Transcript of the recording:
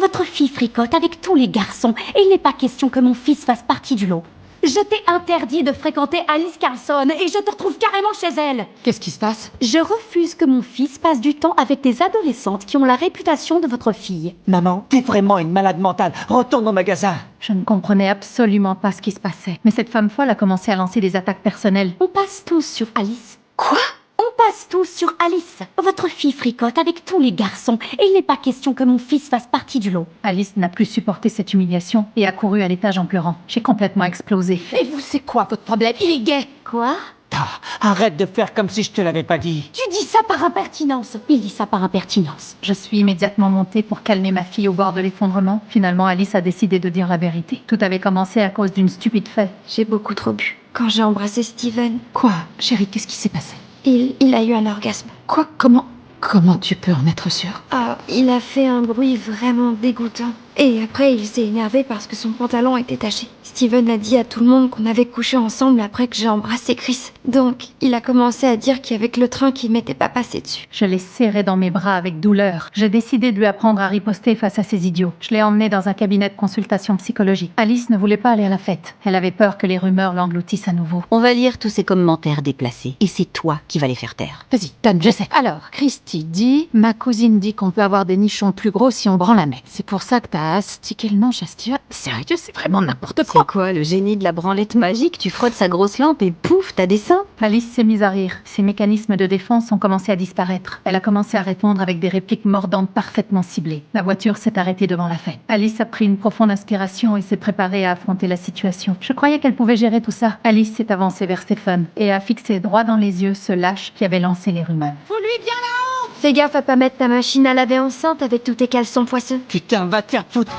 Votre fille fricote avec tous les garçons et il n'est pas question que mon fils fasse partie du lot. Je t'ai interdit de fréquenter Alice Carlson et je te retrouve carrément chez elle. Qu'est-ce qui se passe? Je refuse que mon fils passe du temps avec des adolescentes qui ont la réputation de votre fille. Maman, t'es vraiment une malade mentale. Retourne au magasin. Je ne comprenais absolument pas ce qui se passait. Mais cette femme folle a commencé à lancer des attaques personnelles. On passe tous sur Alice. Quoi? On passe tous sur Alice. Votre fille fricote avec tous les garçons et il n'est pas question que mon fils fasse partie du lot. Alice n'a plus supporté cette humiliation et a couru à l'étage en pleurant. J'ai complètement explosé. Et vous, c'est quoi votre problème? Il est gay. Quoi? Arrête de faire comme si je te l'avais pas dit. Tu dis ça par impertinence. Il dit ça par impertinence. Je suis immédiatement montée pour calmer ma fille au bord de l'effondrement. Finalement, Alice a décidé de dire la vérité. Tout avait commencé à cause d'une stupide fête. J'ai beaucoup trop bu. Quand j'ai embrassé Steven, Quoi? Chérie, qu'est-ce qui s'est passé? il a eu un orgasme. Quoi? Comment tu peux en être sûre? Ah, il a fait un bruit vraiment dégoûtant. Et après, il s'est énervé parce que son pantalon était taché. Steven a dit à tout le monde qu'on avait couché ensemble après que j'ai embrassé Chris. Donc, il a commencé à dire qu'il y avait que le train qui m'était pas passé dessus. Je l'ai serré dans mes bras avec douleur. J'ai décidé de lui apprendre à riposter face à ces idiots. Je l'ai emmené dans un cabinet de consultation psychologique. Alice ne voulait pas aller à la fête. Elle avait peur que les rumeurs l'engloutissent à nouveau. On va lire tous ces commentaires déplacés. Et c'est toi qui vas les faire taire. Vas-y, donne, je sais. Alors, Christy dit, ma cousine dit qu'on peut avoir des nichons plus gros si on branle la mec. C'est pour ça que t'as astiqué le manche à Steven. Sérieux, c'est vraiment n'importe quoi. C'est quoi, le génie de la branlette magique? Tu frottes sa grosse lampe et pouf, t'as des seins? Alice s'est mise à rire. Ses mécanismes de défense ont commencé à disparaître. Elle a commencé à répondre avec des répliques mordantes parfaitement ciblées. La voiture s'est arrêtée devant la fête. Alice a pris une profonde inspiration et s'est préparée à affronter la situation. Je croyais qu'elle pouvait gérer tout ça. Alice s'est avancée vers Stephen et a fixé droit dans les yeux ce lâche qui avait lancé les rumeurs. Fais gaffe à pas mettre ta machine à laver enceinte avec tous tes caleçons poisseux. Putain, va te faire foutre.